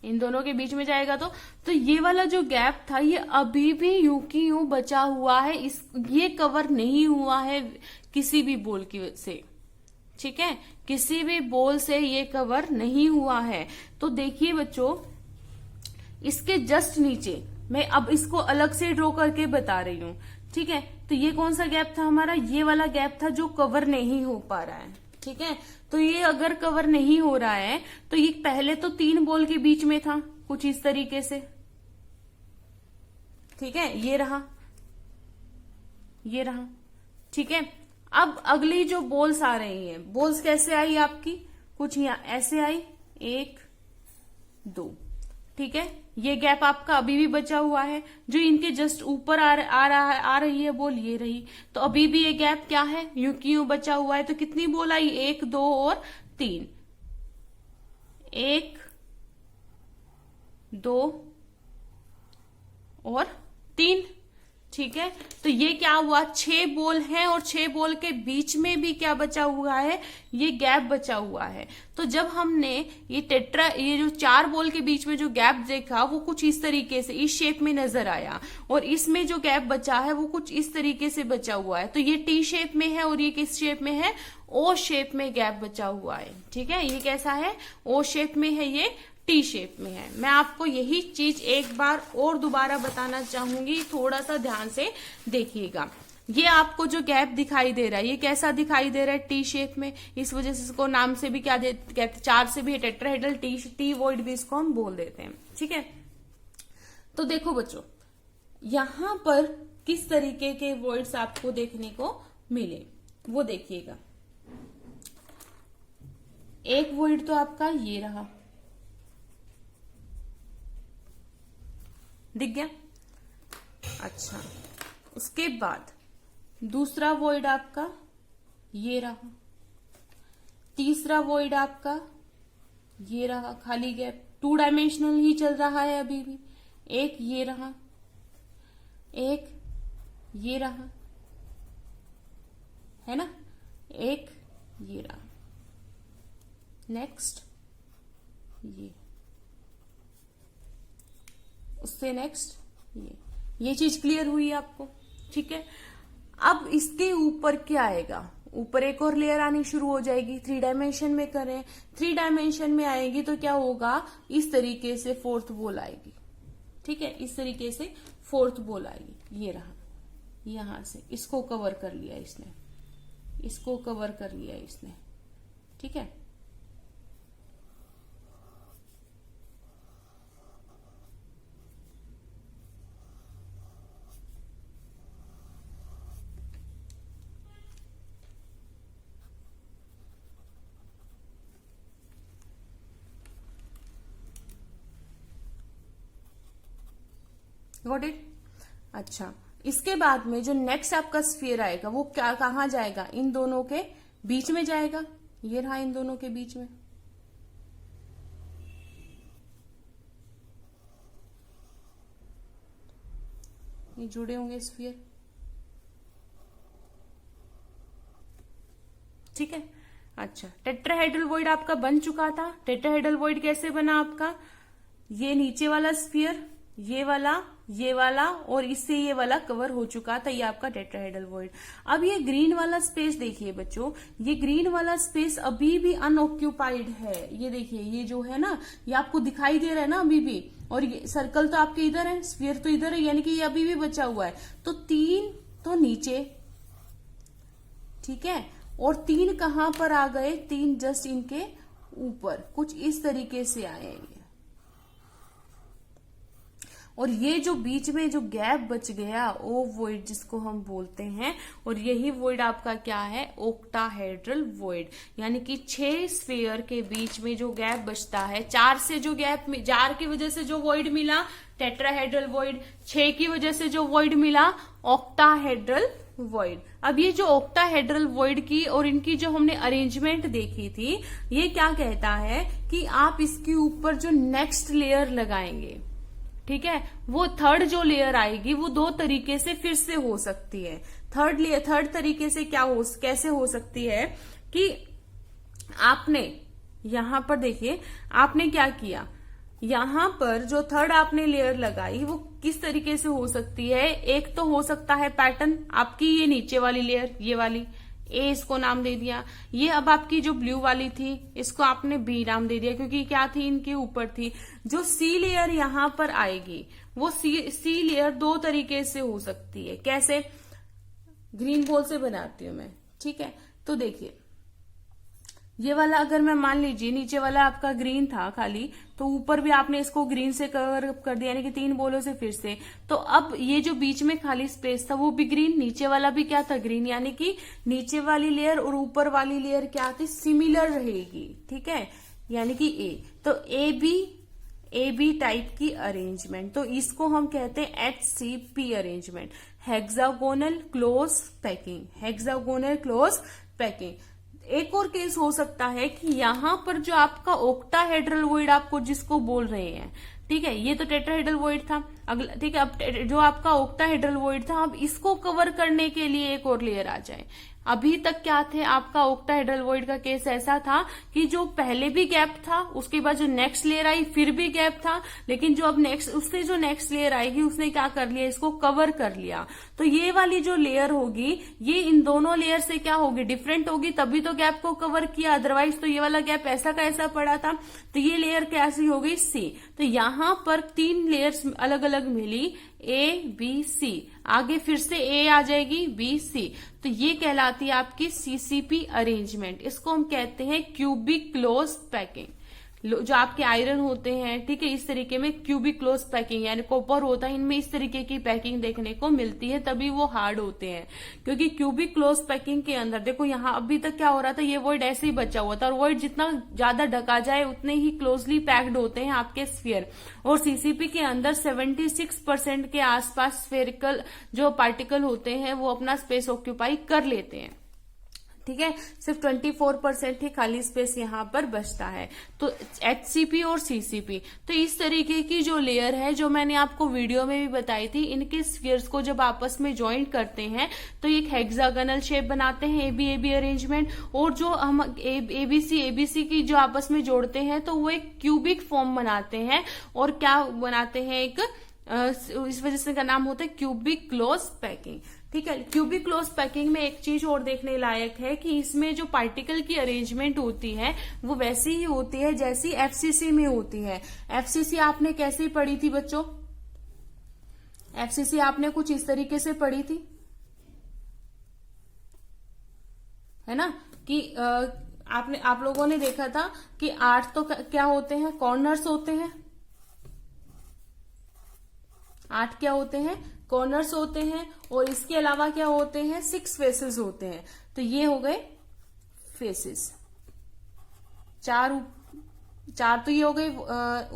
इन दोनों के बीच में जाएगा तो ये वाला जो गैप था ये अभी भी यूं की यूं बचा हुआ है, ये कवर नहीं हुआ है किसी भी बॉल की से, ठीक है, किसी भी बॉल से ये कवर नहीं हुआ है। तो देखिए बच्चों, इसके जस्ट नीचे मैं अब इसको अलग से ड्रॉ करके बता रही हूं, ठीक है। तो ये कौन सा गैप था हमारा, ये वाला गैप था जो कवर नहीं हो पा रहा है, ठीक है। तो ये अगर कवर नहीं हो रहा है तो ये पहले तो 3 बॉल के बीच में था कुछ इस तरीके से, ठीक है, ये रहा, ये रहा, ठीक है। अब अगली जो बॉल्स आ रही हैं, बॉल्स कैसे आई आपकी, कुछ यहां ऐसे आई, 1 2, ठीक है। ये गैप आपका अभी भी बचा हुआ है, जो इनके जस्ट ऊपर आ रही है बॉल, ये रही, तो अभी भी ये गैप क्या है, यूं की यूं बचा हुआ है। तो कितनी बॉल आई, 1 2 और 3, 1 2 और 3, ठीक है। तो ये क्या हुआ, 6 बॉल हैं और 6 बॉल के बीच में भी क्या बचा हुआ है, ये गैप बचा हुआ है। तो जब हमने ये जो 4 बॉल के बीच में जो गैप देखा वो कुछ इस तरीके से इस शेप में नजर आया, और इसमें जो गैप बचा है वो कुछ इस तरीके से बचा हुआ है। तो ये टी शेप में है और ये किस शेप में है, ओ शेप में गैप बचा हुआ है, ठीक है। ये कैसा है, ओ शेप में है, ये टी शेप में है। मैं आपको यही चीज एक बार और दोबारा बताना चाहूंगी, थोड़ा सा ध्यान से देखिएगा। ये आपको जो गैप दिखाई दे रहा है ये कैसा दिखाई दे रहा है, टी शेप में, इस वजह से इसको नाम से भी क्या कहते हैं, 4 से भी टेट्राहेड्रल टी वॉइड भी इसको हम बोल देते हैं, ठीक है। तो देखो बच्चों, यहां पर किस तरीके के वॉइड्स आपको देखने को मिले वो देखिएगा। एक वॉइड तो आपका ये रहा, दिख गया, अच्छा। उसके बाद दूसरा वॉइड आपका ये रहा, तीसरा वॉइड आपका ये रहा, खाली गैप, 2 डायमेंशनल ही चल रहा है अभी भी। एक ये रहा, एक ये रहा, है ना, एक ये रहा, नेक्स्ट ये, उससे नेक्स्ट ये चीज क्लियर हुई आपको, ठीक है। अब इसके ऊपर क्या आएगा, ऊपर एक और लेयर आनी शुरू हो जाएगी। 3 डायमेंशन में करें, 3 डायमेंशन में आएगी तो क्या होगा, इस तरीके से 4th बॉल आएगी, ठीक है, इस तरीके से 4th बॉल आएगी। ये रहा, यहां से इसको कवर कर लिया इसने, इसको कवर कर लिया इसने, ठीक है। गॉट इट, अच्छा। इसके बाद में जो नेक्स्ट आपका स्फीयर आएगा वो क्या कहाँ जाएगा, इन दोनों के बीच में जाएगा। ये रहा इन दोनों के बीच में। ये जुड़े होंगे स्फीयर, ठीक है। अच्छा, टेट्राहेड्रल वॉइड आपका बन चुका था। टेट्राहेड्रल वॉइड कैसे बना आपका, ये नीचे वाला स्फीयर, ये वाला और इससे ये वाला कवर हो चुका था, ये आपका टेट्राहेड्रल वॉइड। अब ये ग्रीन वाला स्पेस देखिए बच्चों, ये ग्रीन वाला स्पेस अभी भी अनऑक्यूपाइड है। ये देखिए, ये जो है ना, ये आपको दिखाई दे रहा है ना अभी भी, और ये सर्कल तो आपके इधर है, स्फीयर तो इधर है, यानी कि ये अभी भी बचा हुआ है। तो 3 तो नीचे, ठीक है, और 3 कहां पर आ गए, 3 जस्ट इनके ऊपर, कुछ इस तरीके से आएंगे। और ये जो बीच में जो गैप बच गया, ओ वॉइड जिसको हम बोलते हैं, और यही वॉइड आपका क्या है, ओक्टाहेड्रल वॉइड। यानी कि 6 स्फीयर के बीच में जो गैप बचता है, 4 से जो गैप, 4 की वजह से जो वॉइड मिला टेट्राहेड्रल वॉइड, 6 की वजह से जो वॉइड मिला ऑक्टाहेड्रल वॉइड। अब ये जो ऑक्टाहेड्रल वॉइड की और इनकी जो हमने अरेंजमेंट देखी थी, ये क्या कहता है कि आप इसके ऊपर जो नेक्स्ट लेयर लगाएंगे, ठीक है, वो थर्ड जो लेयर आएगी वो 2 तरीके से फिर से हो सकती है। थर्ड तरीके से कैसे हो सकती है कि आपने यहां पर देखिए, आपने क्या किया, यहां पर जो थर्ड आपने लेयर लगाई वो किस तरीके से हो सकती है। एक तो हो सकता है पैटर्न आपकी, ये नीचे वाली लेयर, ये वाली ए इसको नाम दे दिया। ये अब आपकी जो ब्लू वाली थी इसको आपने बी नाम दे दिया, क्योंकि क्या थी, इनके ऊपर थी। जो सी लेयर यहां पर आएगी वो सी लेयर 2 तरीके से हो सकती है। कैसे, ग्रीन बॉल से बनाती हूं मैं, ठीक है। तो देखिए, ये वाला अगर मैं मान लीजिए नीचे वाला आपका ग्रीन था खाली, तो ऊपर भी आपने इसको ग्रीन से कवर कर दिया, यानी कि 3 बॉलों से फिर से। तो अब ये जो बीच में खाली स्पेस था वो भी ग्रीन, नीचे वाला भी क्या था, ग्रीन, यानी कि नीचे वाली लेयर और ऊपर वाली लेयर क्या थी, सिमिलर रहेगी, ठीक है, यानी कि ए। तो ए बी टाइप की अरेंजमेंट, तो इसको हम कहते हैं HCP arrangement, hexagonal close packing, hexagonal close packing. एक और केस हो सकता है कि यहां पर जो आपका ओक्टाहेड्रल वॉइड आपको जिसको बोल रहे हैं, ठीक है, ये तो टेट्राहेड्रल वॉइड था, अगला, ठीक है, अब जो आपका ओक्टाहेड्रल वॉइड था, अब इसको कवर करने के लिए एक और लेयर आ जाए। अभी तक क्या थे, आपका ओक्टाहेड्रल वॉइड का केस ऐसा था कि जो पहले भी गैप था, उसके बाद जो नेक्स्ट लेयर आई फिर भी गैप था, लेकिन जो अब उससे जो नेक्स्ट लेयर आएगी उसने क्या कर लिया, इसको कवर कर लिया। तो ये वाली जो लेयर होगी ये इन दोनों लेयर से क्या होगी, डिफरेंट होगी, तभी तो गैप को कवर किया, अदरवाइज तो ये वाला गैप ऐसा का ऐसा पड़ा था। तो ये लेयर कैसी हो गई, सी। तो यहां पर 3 लेयर्स अलग अलग मिली, ए बी सी, आगे फिर से ए आ जाएगी, बी सी। तो ये कहलाती है आपकी CCP अरेंजमेंट। इसको हम कहते हैं क्यूबिक क्लोज पैकिंग। जो आपके आयरन होते हैं, ठीक है, इस तरीके में क्यूबिक क्लोज पैकिंग, यानी कॉपर होता है, इनमें इस तरीके की पैकिंग देखने को मिलती है, तभी वो हार्ड होते हैं। क्योंकि क्यूबिक क्लोज पैकिंग के अंदर देखो, यहाँ अभी तक क्या हो रहा था, ये वॉइड ऐसे ही बचा हुआ था, और वॉइड जितना ज्यादा ढका जाए उतने ही क्लोजली पैक्ड होते हैं आपके स्फीयर। और CCP के अंदर 76% के आसपास स्फेरिकल जो पार्टिकल होते हैं वो अपना स्पेस ऑक्यूपाई कर लेते हैं, ठीक है, सिर्फ 24% ही खाली स्पेस यहाँ पर बचता है। तो HCP और CCP, तो इस तरीके की जो लेयर है, जो मैंने आपको वीडियो में भी बताई थी, इनके स्फीयर्स को जब आपस में ज्वाइंट करते हैं तो एक हेक्सागोनल शेप बनाते हैं, AB अरेंजमेंट। और जो हम ABC की जो आपस में जोड़ते हैं तो वो एक क्यूबिक फॉर्म बनाते हैं, और क्या बनाते हैं, एक इस वजह से का नाम होता है क्यूबिक क्लोज पैकिंग, ठीक है। क्यूबिक क्लोज पैकिंग में एक चीज और देखने लायक है कि इसमें जो पार्टिकल की अरेंजमेंट होती है वो वैसी ही होती है जैसी FCC में होती है। FCC आपने कैसे पढ़ी थी बच्चों, FCC आपने कुछ इस तरीके से पढ़ी थी, है ना, कि आप लोगों ने देखा था कि 8 तो क्या होते हैं, कॉर्नर्स होते हैं। 8 क्या होते हैं, कॉर्नर्स होते हैं, और इसके अलावा क्या होते हैं, 6 फेसेस होते हैं। तो ये हो गए फेसेस, 4 तो ये हो गए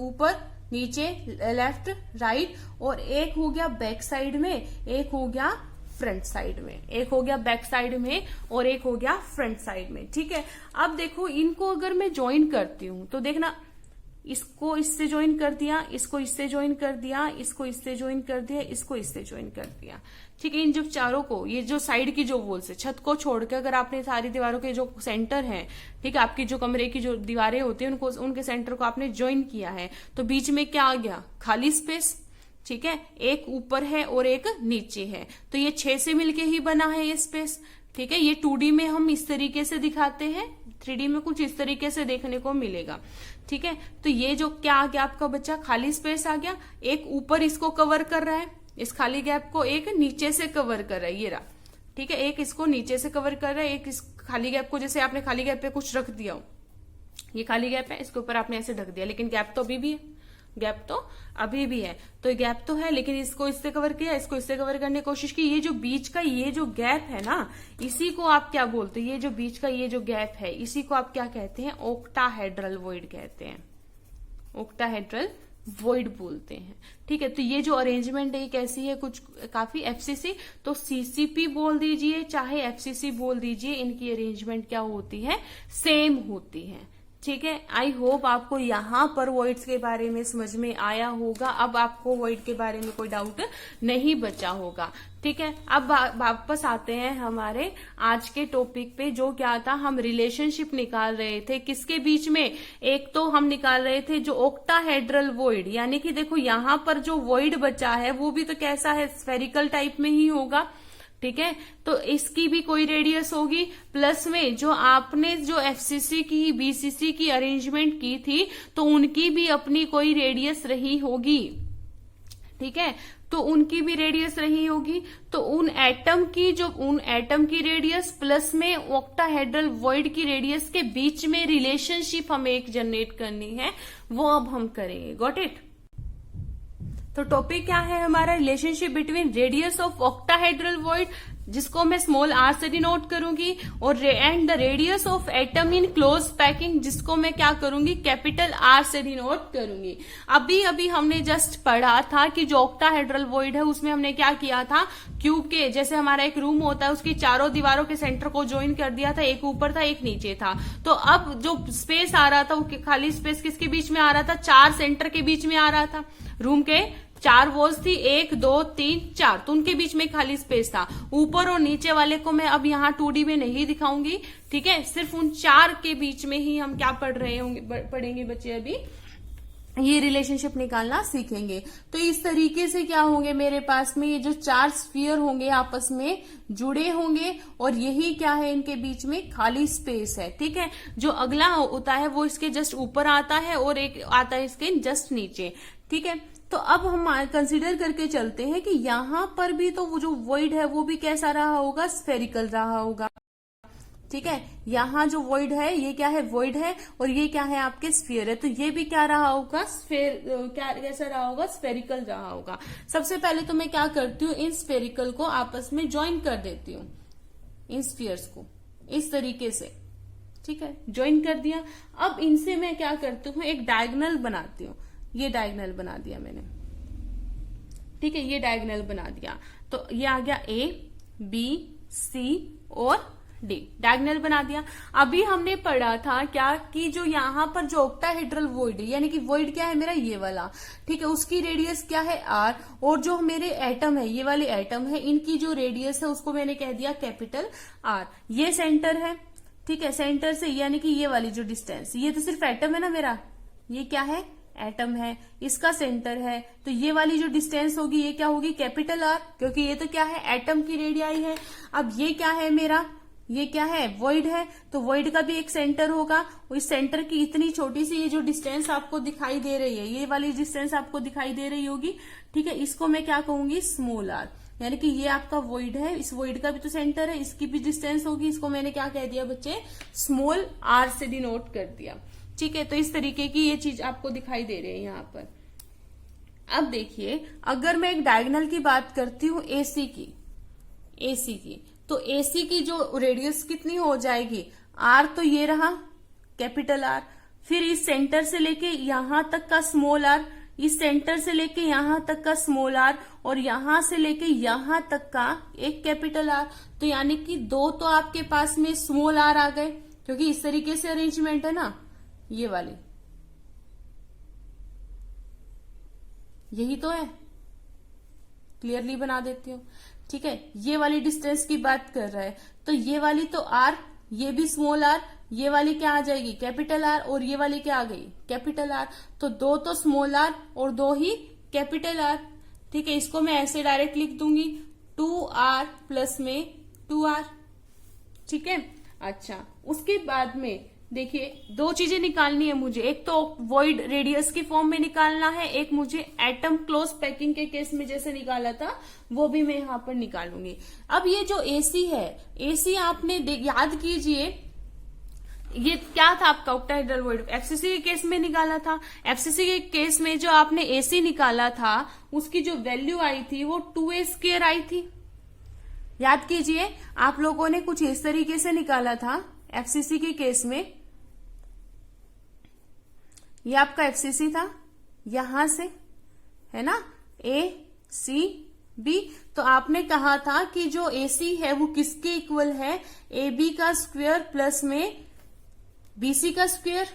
ऊपर, नीचे लेफ्ट राइट, और एक हो गया बैक साइड में, एक हो गया फ्रंट साइड में, एक हो गया बैक साइड में और एक हो गया फ्रंट साइड में। ठीक है, अब देखो इनको अगर मैं ज्वाइन करती हूं तो देखना, इसको इससे ज्वाइन कर दिया, इसको इससे ज्वाइन कर दिया, इसको इससे ज्वाइन कर दिया, इसको इससे ज्वाइन कर दिया। ठीक है, इन जो चारों को, ये जो साइड की जो वॉल्स है, छत को छोड़ के अगर आपने सारी दीवारों के जो सेंटर हैं, ठीक है, आपकी जो कमरे की जो दीवारें होती है उनको, उनके सेंटर को आपने ज्वाइन किया है, तो बीच में क्या आ गया, खाली स्पेस। ठीक है, एक ऊपर है और एक नीचे है, तो ये 6 से मिलके ही बना है ये स्पेस। ठीक है, ये 2D में हम इस तरीके से दिखाते हैं, 3D में कुछ इस तरीके से देखने को मिलेगा। ठीक है, तो ये जो क्या आ गया आपका बच्चा, खाली स्पेस आ गया, एक ऊपर इसको कवर कर रहा है, इस खाली गैप को एक नीचे से कवर कर रहा है, ये रहा। ठीक है, एक इसको नीचे से कवर कर रहा है, एक इस खाली गैप को, जैसे आपने खाली गैप पे कुछ रख दिया हो, ये खाली गैप है, इसके ऊपर आपने ऐसे ढक दिया, लेकिन गैप तो अभी भी है, गैप तो अभी भी है, तो गैप तो है, लेकिन इसको इससे कवर किया, इसको इससे कवर करने की कोशिश की। ये जो बीच का ये जो गैप है ना, इसी को आप क्या बोलते हैं, ये जो बीच का ये जो गैप है, इसी को आप क्या कहते हैं, ओक्टाहेड्रल वॉइड कहते हैं, ओक्टाहेड्रल वॉइड बोलते हैं। ठीक है, तो ये जो अरेंजमेंट है ये कैसी है, कुछ काफी एफसीसी, तो सीसीपी बोल दीजिए चाहे एफसीसी बोल दीजिए, इनकी अरेंजमेंट क्या होती है, सेम होती है। ठीक है, आई होप आपको यहाँ पर वॉइड्स के बारे में समझ में आया होगा, अब आपको वॉइड के बारे में कोई डाउट नहीं बचा होगा। ठीक है, अब वापस आते हैं हमारे आज के टॉपिक पे, जो क्या था, हम रिलेशनशिप निकाल रहे थे किसके बीच में, एक तो हम निकाल रहे थे जो ओक्टाहेड्रल वॉइड, यानी कि देखो यहाँ पर जो वॉइड बचा है वो भी तो कैसा है, स्फेरिकल टाइप में ही होगा। ठीक है, तो इसकी भी कोई रेडियस होगी, प्लस में जो आपने जो एफसीसी की बीसीसी की अरेंजमेंट की थी तो उनकी भी अपनी कोई रेडियस रही होगी। ठीक है, तो उनकी भी रेडियस रही होगी, तो उन एटम की रेडियस प्लस में ऑक्टाहेड्रल वॉइड की रेडियस के बीच में रिलेशनशिप हमें एक जनरेट करनी है, वो अब हम करेंगे। Got it? तो टॉपिक क्या है हमारा, relationship between radius of octahedral void, जिसको मैं स्मॉल आर से डिनोट करूंगी, और and the radius of atom in close packing, जिसको मैं क्या करूंगी, कैपिटल आर से डिनोट करूंगी। अभी अभी हमने जस्ट पढ़ा था कि जो ऑक्टाहेड्रल वॉइड है उसमें हमने क्या किया था, क्यूब के जैसे हमारा एक रूम होता है उसकी चारों दीवारों के सेंटर को ज्वाइन कर दिया था, एक ऊपर था एक नीचे था। तो अब जो स्पेस आ रहा था वो खाली स्पेस किसके बीच में आ रहा था, 4 सेंटर के बीच में आ रहा था। रूम के 4 वॉल्स थी, 1 2 3 4, तो उनके बीच में खाली स्पेस था। ऊपर और नीचे वाले को मैं अब यहाँ 2D में नहीं दिखाऊंगी। ठीक है, सिर्फ उन 4 के बीच में ही हम क्या पढ़ेंगे बच्चे, अभी ये रिलेशनशिप निकालना सीखेंगे। तो इस तरीके से क्या होंगे, मेरे पास में ये जो 4 स्फीयर होंगे आपस में जुड़े होंगे, और यही क्या है, इनके बीच में खाली स्पेस है। ठीक है, जो अगला होता है वो इसके जस्ट ऊपर आता है और एक आता है इसके जस्ट नीचे। ठीक है, तो अब हम कंसीडर करके चलते हैं कि यहां पर भी तो वो जो वॉइड है वो भी कैसा रहा होगा, स्फेरिकल रहा होगा। ठीक है, यहाँ जो वॉइड है ये क्या है, वॉइड है, और ये क्या है, आपके स्फीयर है, तो ये भी क्या रहा होगा, कैसा रहा होगा, स्फेरिकल रहा होगा। सबसे पहले तो मैं क्या करती हूँ, इन स्फेरिकल को आपस में ज्वाइन कर देती हूँ, इन स्फीयर्स को इस तरीके से। ठीक है, ज्वाइन कर दिया। अब इनसे मैं क्या करती हूँ, एक डायगोनल बनाती हूँ, ये डायगोनल बना दिया मैंने। ठीक है, ये डायगोनल बना दिया, तो ये आ गया A B C और D, डायगोनल बना दिया। अभी हमने पढ़ा था क्या कि जो यहाँ पर जो ऑक्टाहेड्रल वॉइड है, यानी कि वॉइड क्या है मेरा, ये वाला, ठीक है, उसकी रेडियस क्या है R, और जो मेरे एटम है, ये वाले एटम है, इनकी जो रेडियस है उसको मैंने कह दिया कैपिटल R। ये सेंटर है, ठीक है, सेंटर से यानी कि ये वाली जो डिस्टेंस, ये तो सिर्फ एटम है ना मेरा, ये क्या है, एटम है, इसका सेंटर है, तो ये वाली जो डिस्टेंस होगी ये क्या होगी, कैपिटल आर, क्योंकि ये तो क्या है, एटम की रेडियाई है। अब ये क्या है मेरा, ये क्या है, वॉइड है, तो वॉइड का भी एक सेंटर होगा, इस सेंटर की इतनी छोटी सी ये जो डिस्टेंस आपको दिखाई दे रही है, ये वाली डिस्टेंस आपको दिखाई दे रही होगी। ठीक है, इसको मैं क्या कहूंगी, स्मॉल आर, यानी कि ये आपका वॉइड है, इस वॉइड का भी तो सेंटर है, इसकी भी डिस्टेंस होगी, इसको मैंने क्या कह दिया बच्चे, स्मॉल आर से डिनोट कर दिया। ठीक है, तो इस तरीके की ये चीज आपको दिखाई दे रही है यहाँ पर। अब देखिए, अगर मैं एक डायगोनल की बात करती हूँ AC की, तो AC की जो रेडियस कितनी हो जाएगी, R, तो ये रहा कैपिटल R, फिर इस सेंटर से लेके यहां तक का स्मॉल r, इस सेंटर से लेके यहां तक का स्मॉल आर और यहां से लेके यहां तक का एक कैपिटल आर। तो यानी कि दो तो आपके पास में स्मॉल आर आ गए, क्योंकि इस तरीके से अरेंजमेंट है ना, ये वाली, यही तो है। क्लियरली बना देती हूँ, ठीक है। ये वाली डिस्टेंस की बात कर रहा है, तो ये वाली तो आर, ये भी स्मॉल आर, ये वाली क्या आ जाएगी कैपिटल आर, और ये वाली क्या आ गई कैपिटल आर। तो दो तो स्मॉल आर और दो ही कैपिटल आर, ठीक है। इसको मैं ऐसे डायरेक्ट लिख दूंगी 2r प्लस में 2r, ठीक है। अच्छा, उसके बाद में देखिए दो चीजें निकालनी है मुझे, एक तो वॉइड रेडियस की फॉर्म में निकालना है, एक मुझे एटम क्लोज पैकिंग के केस में जैसे निकाला था वो भी मैं यहां पर निकालूंगी। अब ये जो AC है, AC आपने याद कीजिए ये क्या था आपका ऑक्टाहेड्रल वॉइड, FCC के केस में निकाला था। FCC के केस में जो आपने AC निकाला था उसकी जो वैल्यू आई थी वो 2a² आई थी। याद कीजिए आप लोगों ने कुछ इस तरीके से निकाला था FCC के केस में। ये आपका FCC था, यहां से है ना ACB। तो आपने कहा था कि जो AC है वो किसके इक्वल है, AB का स्क्वायर प्लस में BC का स्क्वायर,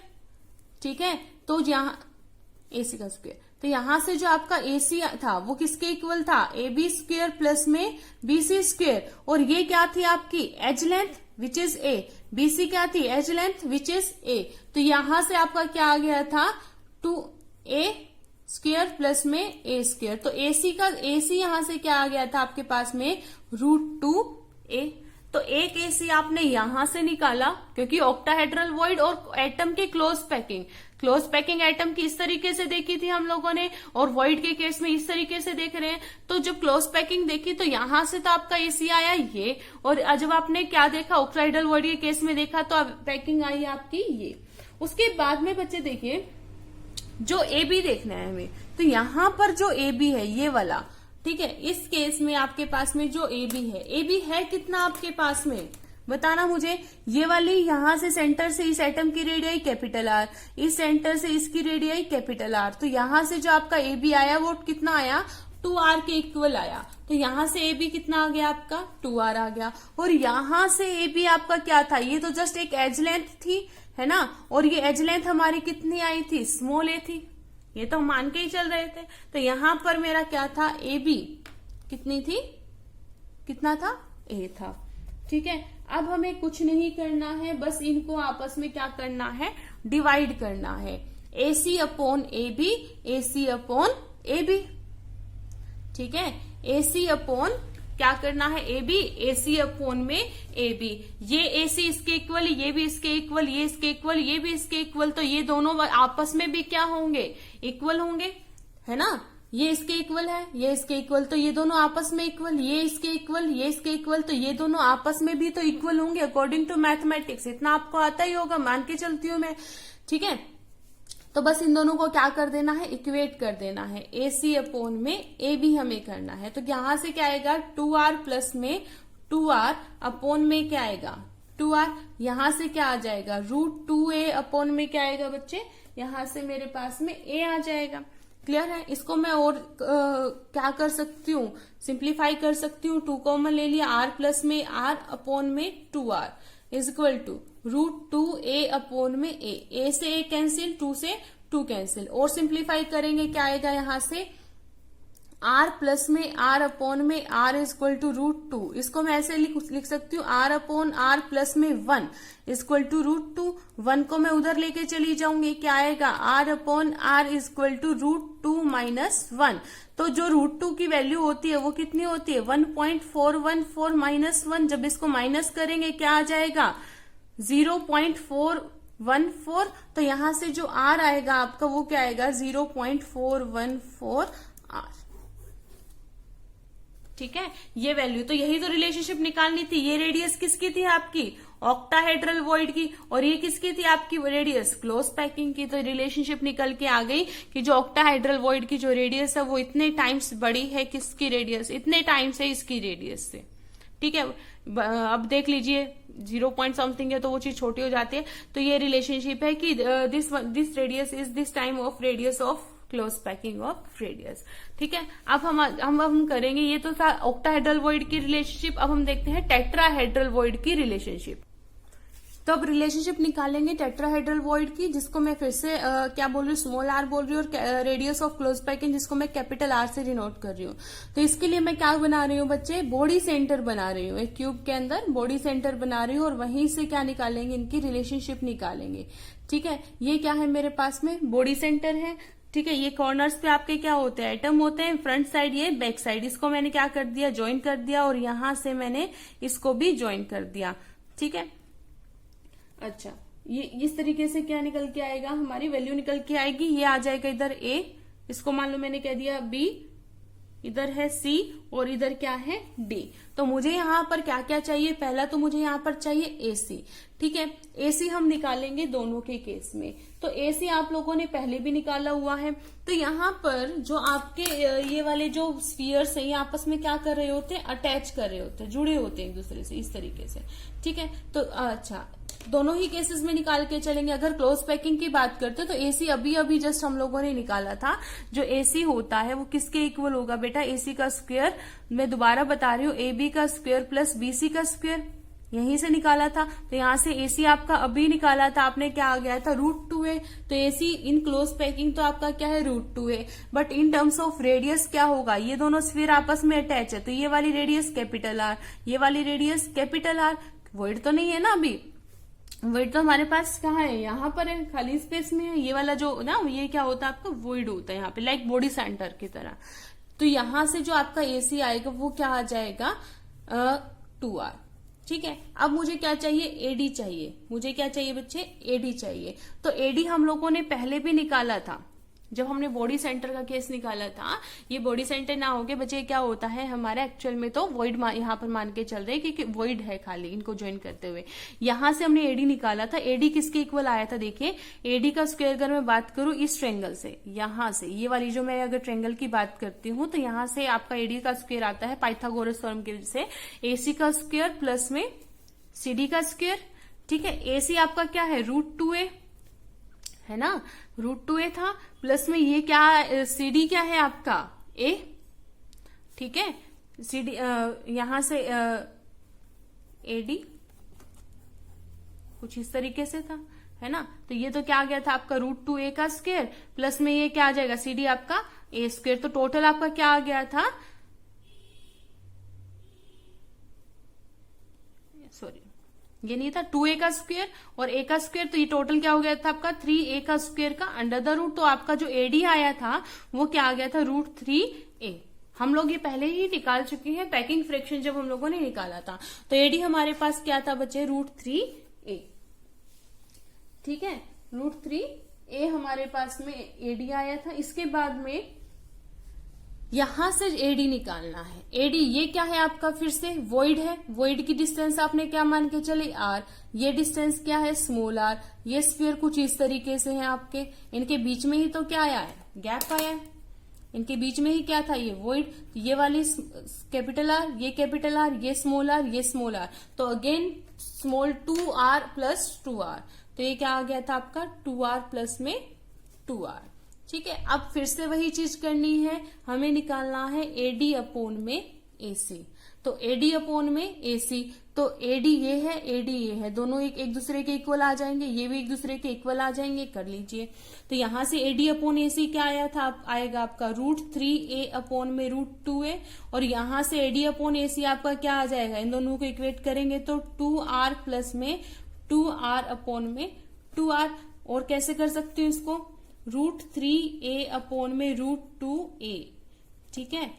ठीक है। तो यहां AC का स्क्वायर, तो यहां से जो आपका AC था वो किसके इक्वल था, AB स्क्वायर प्लस में BC स्क्वायर। और ये क्या थी आपकी edge length which is A, BC क्या थी edge length which is A। तो यहां से आपका क्या आ गया था 2a स्क्वायर प्लस में A स्क्वायर। तो AC यहां से क्या आ गया था आपके पास में √2a। तो एक AC आपने यहां से निकाला, क्योंकि ऑक्टाहेड्रल वॉइड और एटम की क्लोज पैकिंग एटम की इस तरीके से देखी थी हम लोगों ने, और वॉइड के केस में इस तरीके से देख रहे हैं। तो जब क्लोज पैकिंग देखी तो यहां से तो आपका AC आया ये, और जब आपने क्या देखा ऑक्टाहेड्रल वॉइड के केस में देखा तो पैकिंग आई आपकी ये। उसके बाद में बच्चे देखिए जो AB देखना है हमें, तो यहां पर जो AB है ये वाला, ठीक है, इस केस में आपके पास में जो AB है कितना आपके पास में बताना मुझे। ये वाली यहां से सेंटर से इस एटम की रेडियस कैपिटल R, इस सेंटर से इसकी रेडियस कैपिटल R। तो यहां से जो आपका AB आया वो कितना आया 2r के इक्वल आया। तो यहां से AB कितना आ गया आपका 2r आ गया। और यहां से AB आपका क्या था, ये तो जस्ट एक एज लेंथ थी है ना, और ये एज लेंथ हमारी कितनी आई थी स्मॉल a थी, ये तो मान के ही चल रहे थे। तो यहां पर मेरा क्या था AB कितनी थी, कितना था A था, ठीक है। अब हमें कुछ नहीं करना है, बस इनको आपस में क्या करना है डिवाइड करना है, AC upon AB, AC upon AB, ठीक है। AC अपॉन क्या करना है AB, AC अपॉन में AB। ये AC इसके इक्वल, ये भी इसके इक्वल, ये इसके इक्वल, ये भी इसके इक्वल। तो ये दोनों आपस में भी क्या होंगे इक्वल होंगे, है ना। ये इसके इक्वल है, ये इसके इक्वल, तो ये दोनों आपस में इक्वल, ये इसके इक्वल, ये इसके इक्वल, तो ये दोनों आपस में भी तो इक्वल होंगे अकॉर्डिंग टू मैथमेटिक्स। इतना आपको आता ही होगा, मान के चलती हूं मैं, ठीक है। तो बस इन दोनों को क्या कर देना है इक्वेट कर देना है, AC अपॉन में AB हमें करना है। तो यहां से क्या आएगा 2r प्लस में 2r अपॉन में क्या आएगा 2r, यहां से क्या आ जाएगा √2a अपॉन में क्या आएगा बच्चे, यहां से मेरे पास में a आ जाएगा। क्लियर है। इसको मैं और क्या कर सकती हूँ सिंप्लीफाई कर सकती हूँ, 2 कॉमन ले लिया, r प्लस में r अपॉन में 2r is equal to √2a upon में a से a कैंसिल, 2 से 2 कैंसिल, और सिंप्लीफाई करेंगे क्या आएगा यहाँ से r प्लस में r अपॉन में r इज इक्वल टू √2। इसको मैं ऐसे लिख सकती हूँ r अपॉन r प्लस में 1 इज इक्वल टू √2। 1 को मैं उधर लेके चली जाऊंगी, क्या आएगा r upon r is equal to √2 minus 1। तो जो √2 की वैल्यू होती है वो कितनी होती है 1.414 माइनस 1। जब इसको माइनस करेंगे क्या आ जाएगा 0.414। तो यहां से जो r आएगा आपका वो क्या आएगा 0.414 r, ठीक है। ये वैल्यू, तो यही तो रिलेशनशिप निकालनी थी। ये रेडियस किसकी थी आपकी ऑक्टाहेड्रल वॉइड की, और ये किसकी थी आपकी रेडियस क्लोज पैकिंग की। तो रिलेशनशिप निकल के आ गई कि जो ऑक्टाहेड्रल वॉइड की जो रेडियस है वो इतने टाइम्स बड़ी है किसकी रेडियस, इतने टाइम्स है इसकी रेडियस से, ठीक है। अब देख लीजिए 0 पॉइंट समथिंग है तो वो चीज छोटी हो जाती है। तो ये रिलेशनशिप है कि this radius is this time of radius of close packing of radius. ठीक है, अब हम करेंगे, ये तो था ऑक्टाहेड्रल वॉइड की रिलेशनशिप। अब हम देखते हैं टेट्राहेड्रल वॉइड की रिलेशनशिप। तो अब रिलेशनशिप निकालेंगे टेट्राहेड्रल वॉइड की, जिसको मैं फिर से क्या बोल रही हूँ, स्मॉल आर बोल रही हूँ, और रेडियस ऑफ क्लोज पैकिंग जिसको मैं कैपिटल आर से डिनोट कर रही हूँ। तो इसके लिए मैं क्या बना रही हूँ बच्चे, बॉडी सेंटर बना रही हूँ। एक क्यूब के अंदर बॉडी सेंटर बना रही हूँ और वहीं से क्या निकालेंगे, इनकी रिलेशनशिप निकालेंगे। ठीक है, ये क्या है मेरे पास में, बॉडी सेंटर है। ठीक है, ये कॉर्नर्स पे आपके क्या होते हैं, एटम होते हैं। फ्रंट साइड ये बैक साइड, इसको मैंने क्या कर दिया, ज्वाइन कर दिया, और यहां से मैंने इसको भी ज्वाइन कर दिया। ठीक है, अच्छा, ये इस तरीके से क्या निकल के आएगा, हमारी वैल्यू निकल के आएगी। ये आ जाएगा इधर ए, इसको मान लो मैंने कह दिया बी, इधर है सी, और इधर क्या है डी। तो मुझे यहाँ पर क्या क्या चाहिए, पहला तो मुझे यहाँ पर चाहिए एसी। ठीक है, एसी हम निकालेंगे दोनों के केस में। तो एसी आप लोगों ने पहले भी निकाला हुआ है। तो यहाँ पर जो आपके ये वाले जो स्फीयर्स हैं, ये आपस में क्या कर रहे होते हैं, अटैच कर रहे होते हैं, जुड़े होते हैं एक दूसरे से इस तरीके से। ठीक है, तो अच्छा, दोनों ही केसेस में निकाल के चलेंगे। अगर क्लोज पैकिंग की बात करते हैं तो एसी अभी अभी जस्ट हम लोगों ने निकाला था। जो एसी होता है वो किसके इक्वल होगा बेटा, एसी का स्क्वायर। मैं दोबारा बता रही हूँ, एबी का स्क्वायर प्लस बीसी का स्क्वायर, यहीं से निकाला था। तो यहां से एसी आपका अभी निकाला था आपने, क्या आ गया था, √2a। तो एसी इन क्लोज पैकिंग तो आपका क्या है, √2a। But in terms of radius क्या होगा, ये दोनों स्फीयर आपस में अटैच है, तो ये वाली रेडियस कैपिटल आर, ये वाली रेडियस कैपिटल आर। वॉइड तो नहीं है ना अभी, वॉइड तो हमारे पास कहाँ है, यहाँ पर है, खाली स्पेस में है। ये वाला जो ना, ये क्या होता है आपका, वॉइड होता है यहाँ पे, लाइक बॉडी सेंटर की तरह। तो यहां से जो आपका एसी आएगा वो क्या आ जाएगा, 2r। ठीक है, अब मुझे क्या चाहिए, एडी चाहिए। मुझे क्या चाहिए बच्चे, एडी चाहिए। तो एडी हम लोगों ने पहले भी निकाला था, जब हमने बॉडी सेंटर का केस निकाला था। ये बॉडी सेंटर ना होके बच्चे क्या होता है हमारा, एक्चुअल में तो वॉइड यहाँ पर मान के चल रहे हैं क्योंकि वॉइड है खाली, इनको ज्वाइन करते हुए। यहां से हमने एडी निकाला था। एडी किसके इक्वल आया था, देखिए एडी का स्क्वायर अगर मैं बात करूं इस ट्रेंगल से, यहां से ये वाली जो मैं अगर ट्रेंगल की बात करती हूँ, तो यहां से आपका एडी का स्क्वायर आता है पाइथागोरस थ्योरम की वजह से, एसी का स्क्वायर प्लस में सीडी का स्क्वायर। ठीक है, एसी आपका क्या है, √2a है ना, √2a था, प्लस में ये क्या, सीडी क्या है आपका, ए। ठीक है, सीडी यहां से एडी कुछ इस तरीके से था, है ना। तो ये तो क्या आ गया था आपका √2a का स्क्वायर, प्लस में ये क्या आ जाएगा, सीडी आपका ए स्क्वायर। तो टोटल आपका क्या आ गया था, सॉरी ये नहीं था, 2a का स्क्वायर और a का स्क्वायर, तो ये टोटल क्या हो गया था आपका 3a का स्क्वायर का अंडर द रूट। तो आपका जो एडी आया था वो क्या आ गया था, √3a। हम लोग ये पहले ही निकाल चुके हैं, पैकिंग फ्रैक्शन जब हम लोगों ने निकाला था। तो एडी हमारे पास क्या था बच्चे, √3a। ठीक है, √3a हमारे पास में एडी आया था। इसके बाद में यहां से एडी निकालना है। एडी ये क्या है आपका, फिर से वॉइड है, वॉइड की डिस्टेंस आपने क्या मान के चले, आर। ये डिस्टेंस क्या है, स्मॉल आर। ये स्फीयर कुछ इस तरीके से है आपके, इनके बीच में ही तो क्या आया है, गैप आया है। इनके बीच में ही क्या था, ये वॉइड। ये वाली कैपिटल आर, ये कैपिटल आर, ये स्मॉल आर, ये स्मॉल आर। तो again small 2r plus 2r, तो ये क्या आ गया था आपका 2r प्लस में 2r। ठीक है, अब फिर से वही चीज करनी है, हमें निकालना है एडी अपॉन में एसी। तो एडी अपॉन में एसी, तो एडी ये है, एडी ये है, दोनों एक दूसरे के इक्वल आ जाएंगे, ये भी एक दूसरे के इक्वल आ जाएंगे, कर लीजिए। तो यहां से एडी अपॉन एसी क्या आया था, आएगा आपका √3a अपॉन में √2a, और यहां से एडी अपॉन एसी आपका क्या आ जाएगा, इन दोनों को इक्वेट करेंगे तो 2r प्लस में 2r अपॉन में 2r। और कैसे कर सकते हो इसको, √3a अपॉन में √2a। ठीक है,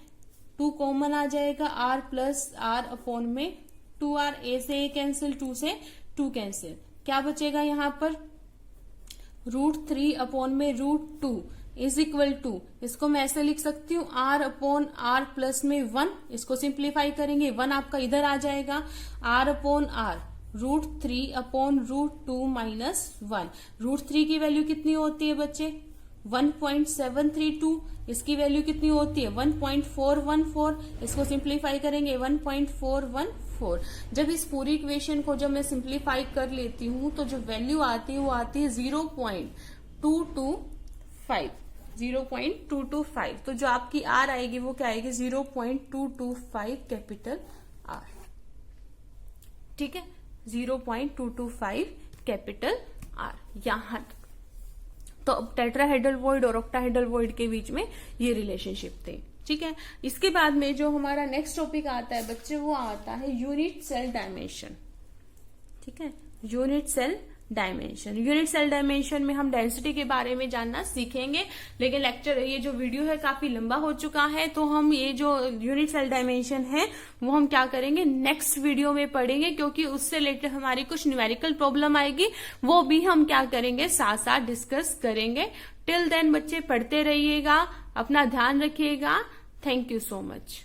2 कॉमन आ जाएगा, r प्लस r अपॉन में 2r। a से a कैंसिल, 2 से 2 कैंसिल, क्या बचेगा यहाँ पर, √3 अपॉन में √2 इज इक्वल टू, इसको मैं ऐसे लिख सकती हूँ r अपॉन r प्लस में 1। इसको सिंप्लीफाई करेंगे, 1 आपका इधर आ जाएगा, r upon r √3 upon √2 minus 1। √3 की वैल्यू कितनी होती है बच्चे, 1.732। इसकी वैल्यू कितनी होती है, 1.414। इसको सिंप्लीफाई करेंगे 1.414। जब इस पूरी इक्वेशन को जब मैं सिंप्लीफाई कर लेती हूँ तो जो वैल्यू आती है वो आती है 0.225। 0.225। तो जो आपकी आर आएगी वो क्या आएगी 0.225 कैपिटल आर। ठीक है, 0.225 कैपिटल आर यहां तक। तो अब टेट्राहेड्रल वॉइड और ऑक्टाहेड्रल वॉइड के बीच में ये रिलेशनशिप थे। ठीक है, इसके बाद में जो हमारा नेक्स्ट टॉपिक आता है बच्चे वो आता है यूनिट सेल डायमेंशन। ठीक है, unit cell dimension. Unit cell dimension में हम डेंसिटी के बारे में जानना सीखेंगे, लेकिन लेक्चर ये जो वीडियो है काफी लंबा हो चुका है, तो हम ये जो यूनिट सेल डायमेंशन है वो हम क्या करेंगे नेक्स्ट वीडियो में पढ़ेंगे, क्योंकि उससे रिलेटेड हमारी कुछ न्यूमेरिकल प्रॉब्लम आएगी, वो भी हम क्या करेंगे साथ साथ डिस्कस करेंगे। टिल देन बच्चे पढ़ते रहिएगा, अपना ध्यान रखिएगा। Thank you so much.